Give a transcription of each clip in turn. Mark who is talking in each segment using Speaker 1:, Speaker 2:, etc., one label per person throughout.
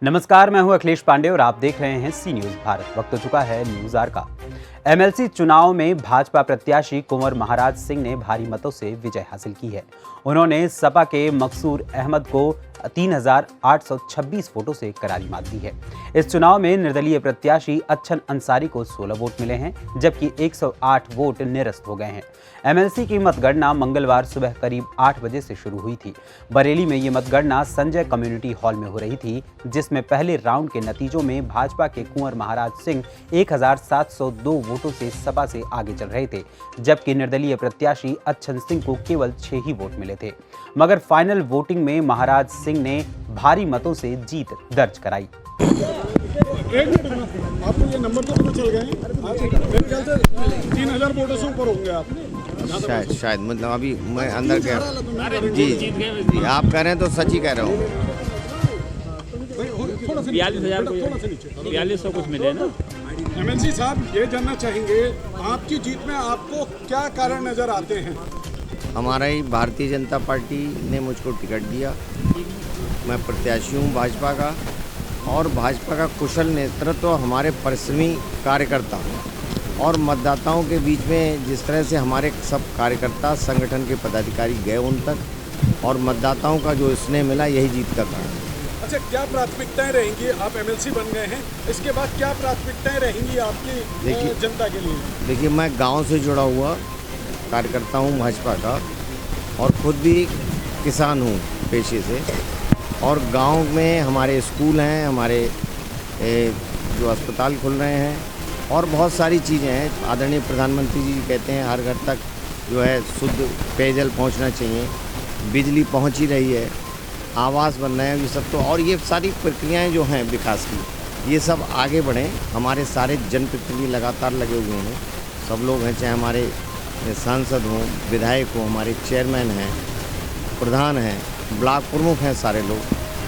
Speaker 1: नमस्कार, मैं हूं अखिलेश पांडे और आप देख रहे हैं सी न्यूज भारत। वक्त हो चुका है न्यूज आवर का। एमएलसी चुनाव में भाजपा प्रत्याशी कुंवर महाराज सिंह ने भारी मतों से विजय हासिल की है। उन्होंने सपा के मकसूर अहमद को 3,826 वोटों से करारी मात दी है। इस चुनाव में निर्दलीय प्रत्याशी अच्छन अंसारी को 16 वोट मिले हैं, जबकि 108 वोट निरस्त हो गए हैं। एमएलसी की मतगणना मंगलवार सुबह करीब 8 बजे से शुरू हुई थी। बरेली में ये मतगणना संजय कम्युनिटी हॉल में हो रही थी, जिसमें पहले राउंड के नतीजों में भाजपा के कुंवर महाराज सिंह 1,702 वोटों से सपा से आगे चल रहे थे, जबकि निर्दलीय प्रत्याशी अच्छन सिंह को केवल 6 ही वोट मिले थे। मगर फाइनल वोटिंग में महाराज सिंह ने भारी मतों से जीत दर्ज कराई।
Speaker 2: एक मिनट, आपको ये नंबर तो पता चल गए? मेरे ख्याल से 3,000 वोटों से ऊपर होंगे आप।
Speaker 3: शायद मतलब अभी मैं अंदर गया जी आप कह रहे हैं तो सच ही कह रहा हूँ।
Speaker 4: 42,000 कुछ मिले ना।
Speaker 2: एमएलसी साहब, ये जानना चाहेंगे आपकी जीत में आपको क्या कारण नजर आते हैं?
Speaker 3: हमारा ही भारतीय जनता पार्टी ने मुझको टिकट दिया। मैं प्रत्याशी हूँ भाजपा का, और भाजपा का कुशल नेतृत्व, हमारे परिश्रमी कार्यकर्ता और मतदाताओं के बीच में जिस तरह से हमारे सब कार्यकर्ता संगठन के पदाधिकारी गए उन तक, और मतदाताओं का जो स्नेह मिला, यही जीत का कारण।
Speaker 2: अच्छा, क्या प्राथमिकताएं रहेंगी? आप एमएलसी बन गए हैं, इसके बाद क्या प्राथमिकताएं रहेंगी आपकी जनता के लिए?
Speaker 3: देखिए, मैं गांव से जुड़ा हुआ कार्यकर्ता हूं भाजपा का, और खुद भी किसान हूं पेशे से, और गांव में हमारे स्कूल हैं, हमारे जो अस्पताल खुल रहे हैं, और बहुत सारी चीज़ें हैं। आदरणीय प्रधानमंत्री जी कहते हैं हर घर तक जो है शुद्ध पेयजल पहुंचना चाहिए, बिजली पहुंच ही रही है, आवास बन रहे हैं, ये सब तो, और ये सारी प्रक्रियाएं जो हैं विकास की, ये सब आगे बढ़ें। हमारे सारे जनप्रतिनिधि लगातार लगे हुए हैं, सब लोग हैं, चाहे हमारे सांसद हों, विधायक हों, हमारे चेयरमैन हैं, प्रधान हैं, ब्लॉक प्रमुख हैं, सारे लोग,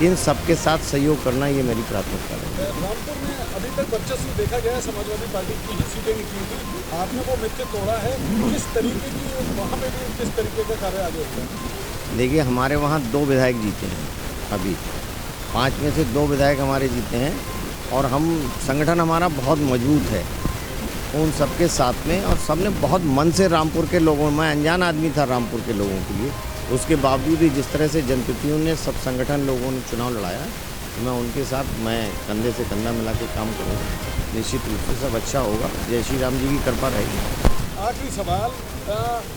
Speaker 3: इन सबके साथ सहयोग करना ये मेरी प्राथमिकता है।
Speaker 2: रामपुर में अभी तक वर्चस्व देखा गया है, समाजवादी पार्टी की ही सीटें निकली थी, आपने वो मित्र तोड़ा है। किस तरीके की वहाँ पे भी किस तरीके का कार्य आगे होता है?
Speaker 3: देखिए, हमारे वहाँ 2 विधायक जीते हैं, अभी 5 में से 2 विधायक हमारे जीते हैं, और हम संगठन हमारा बहुत मजबूत है उन सबके साथ में, और सबने बहुत मन से रामपुर के लोगों, मैं अनजान आदमी था रामपुर के लोगों के लिए, उसके बावजूद भी जिस तरह से जनप्रतिनिधियों ने, सब संगठन लोगों ने चुनाव लड़ाया, मैं उनके साथ मैं कंधे से कंधा मिला के काम करूँगा। निश्चित रूप से सब अच्छा होगा। जय श्री राम जी की कृपा रहेगी।
Speaker 2: आखिरी सवाल,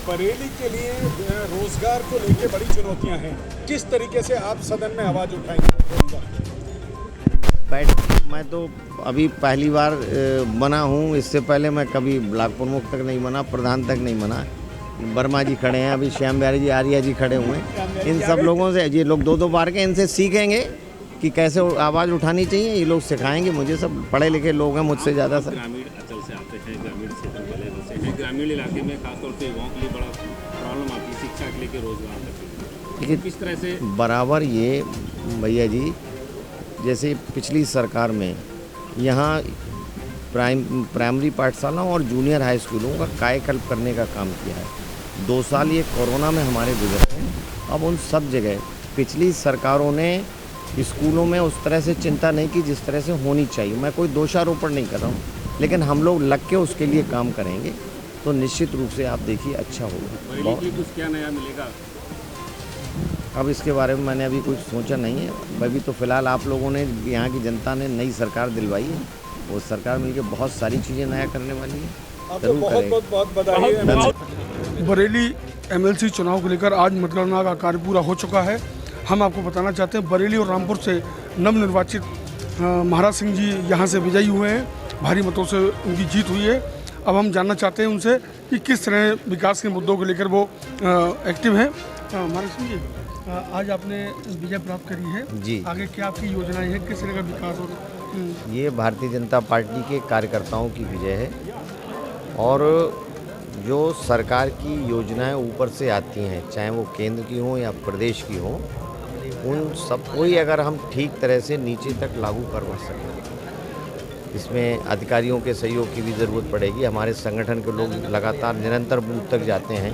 Speaker 2: बरेली के लिए रोजगार को लेकर बड़ी चुनौतियां हैं, किस तरीके से आप सदन में आवाज़ उठाएंगे?
Speaker 3: मैं तो अभी पहली बार बना हूँ, इससे पहले मैं कभी ब्लॉक प्रमुख तक नहीं बना, प्रधान तक नहीं बना। वर्मा जी खड़े हैं, अभी श्याम बिहारी जी, आर्या जी खड़े हुए हैं, इन सब लोगों से, ये लोग 2-2 बार के, इनसे सीखेंगे कि कैसे आवाज़ उठानी चाहिए। ये लोग सिखाएंगे मुझे, सब पढ़े लिखे लोग हैं मुझसे ज़्यादा। सर,
Speaker 4: ग्रामीण अंचल से आते हैं, ग्रामीण क्षेत्र में पहले बसे हैं, ग्रामीण इलाके में खासतौर से युवाओं के लिए बड़ा प्रॉब्लम आती है शिक्षा के लेकर, रोजगार तक।
Speaker 3: देखिए,
Speaker 4: किस तरह से
Speaker 3: बराबर ये भैया जी, जैसे पिछली सरकार में यहाँ प्राइमरी पाठशालाओं और जूनियर हाई स्कूलों का कायाकल्प करने का काम किया है। 2 साल ये कोरोना में हमारे गुजरे हैं। अब उन सब जगह पिछली सरकारों ने स्कूलों में उस तरह से चिंता नहीं की जिस तरह से होनी चाहिए। मैं कोई दोषारोपण नहीं कर रहा हूँ, लेकिन हम लोग लग के उसके लिए काम करेंगे तो निश्चित रूप से आप देखिए अच्छा होगा।
Speaker 4: कुछ क्या नया मिलेगा?
Speaker 3: अब इसके बारे में मैंने अभी कुछ सोचा नहीं है। अभी तो फिलहाल आप लोगों ने, यहाँ की जनता ने नई सरकार दिलवाई है, वो सरकार मिलकर बहुत सारी चीज़ें नया करने वाली है।
Speaker 2: आपको बहुत बधाई।
Speaker 5: बरेली एमएलसी चुनाव को लेकर आज मतगणना का कार्य पूरा हो चुका है। हम आपको बताना चाहते हैं, बरेली और रामपुर से नवनिर्वाचित महाराज सिंह जी यहाँ से विजयी हुए हैं, भारी मतों से उनकी जीत हुई है। अब हम जानना चाहते हैं उनसे कि किस तरह विकास के मुद्दों को लेकर वो एक्टिव हैं। महाराज सिंह जी, आज आपने विजय प्राप्त करी है
Speaker 3: जी,
Speaker 5: आगे क्या आपकी योजनाएं हैं, किस तरह का विकास? और
Speaker 3: ये भारतीय जनता पार्टी के कार्यकर्ताओं की विजय है, और जो सरकार की योजनाएं ऊपर से आती हैं, चाहे वो केंद्र की हो या प्रदेश की हो, उन सबको ही अगर हम ठीक तरह से नीचे तक लागू करवा सकें, इसमें अधिकारियों के सहयोग की भी ज़रूरत पड़ेगी। हमारे संगठन के लोग लगातार निरंतर बूथ तक जाते हैं,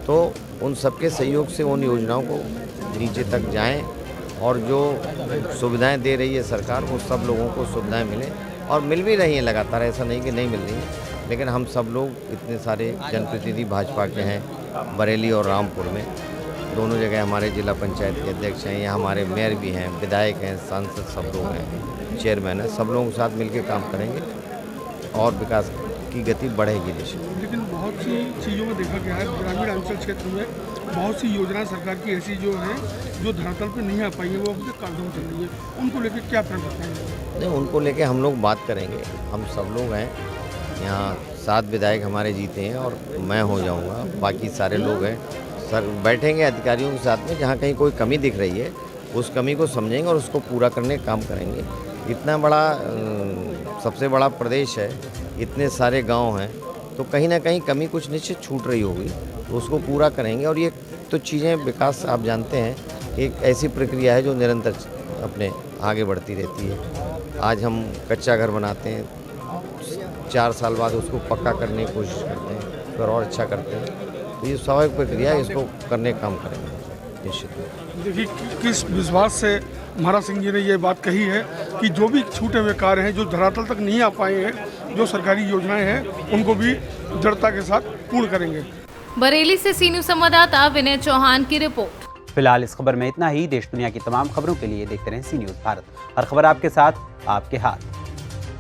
Speaker 3: तो उन सबके सहयोग से उन योजनाओं को नीचे तक जाएं और जो सुविधाएं दे रही है सरकार वो सब लोगों को सुविधाएं मिलें और मिल भी रही हैं लगातार, ऐसा नहीं कि नहीं मिल रही हैं। लेकिन हम सब लोग इतने सारे जनप्रतिनिधि भाजपा के हैं बरेली और रामपुर में, दोनों जगह हमारे जिला पंचायत के अध्यक्ष हैं, यहाँ हमारे मेयर भी हैं, विधायक हैं, सांसद सब लोग हैं, चेयरमैन हैं, सब लोगों के साथ मिलकर काम करेंगे और विकास की गति बढ़ेगी देश में।
Speaker 5: लेकिन बहुत सी चीज़ों में देखा गया है ग्रामीण अंचल क्षेत्र में बहुत सी योजनाएं सरकार की ऐसी जो हैं जो धरातल पे नहीं आ पाई है, वो अभी तक कागजों में चल रही है, उनको लेकर क्या प्रण बताएंगे?
Speaker 3: नहीं, उनको लेके हम लोग बात करेंगे। हम सब लोग हैं यहाँ, 7 विधायक हमारे जीते हैं और मैं हो जाऊंगा, बाकी सारे लोग हैं सर, बैठेंगे अधिकारियों के साथ में, जहाँ कहीं कोई कमी दिख रही है उस कमी को समझेंगे और उसको पूरा करने का काम करेंगे। इतना बड़ा सबसे बड़ा प्रदेश है, इतने सारे गांव हैं, तो कहीं ना कहीं कमी कुछ निश्चित छूट रही होगी, तो उसको पूरा करेंगे। और ये तो चीज़ें विकास आप जानते हैं एक ऐसी प्रक्रिया है जो निरंतर अपने आगे बढ़ती रहती है। आज हम कच्चा घर बनाते हैं, 4 साल बाद उसको पक्का करने की कोशिश करते हैं, फिर और अच्छा करते हैं। तो ये स्वाभाविक प्रक्रिया है, इसको करने का काम करेंगे निश्चित।
Speaker 5: देखिए किस विश्वास से महाराज सिंह जी ने ये बात कही है कि जो भी छूटे हुए कार्य हैं जो धरातल तक नहीं आ पाए हैं, जो सरकारी योजनाएं हैं उनको भी दृढ़ता के साथ पूर्ण करेंगे।
Speaker 6: बरेली से सी न्यूज़ संवाददाता विनय चौहान की रिपोर्ट।
Speaker 1: फिलहाल इस खबर में इतना ही। देश दुनिया की तमाम खबरों के लिए देखते रहें सी न्यूज़ भारत। हर खबर आपके साथ, आपके हाथ।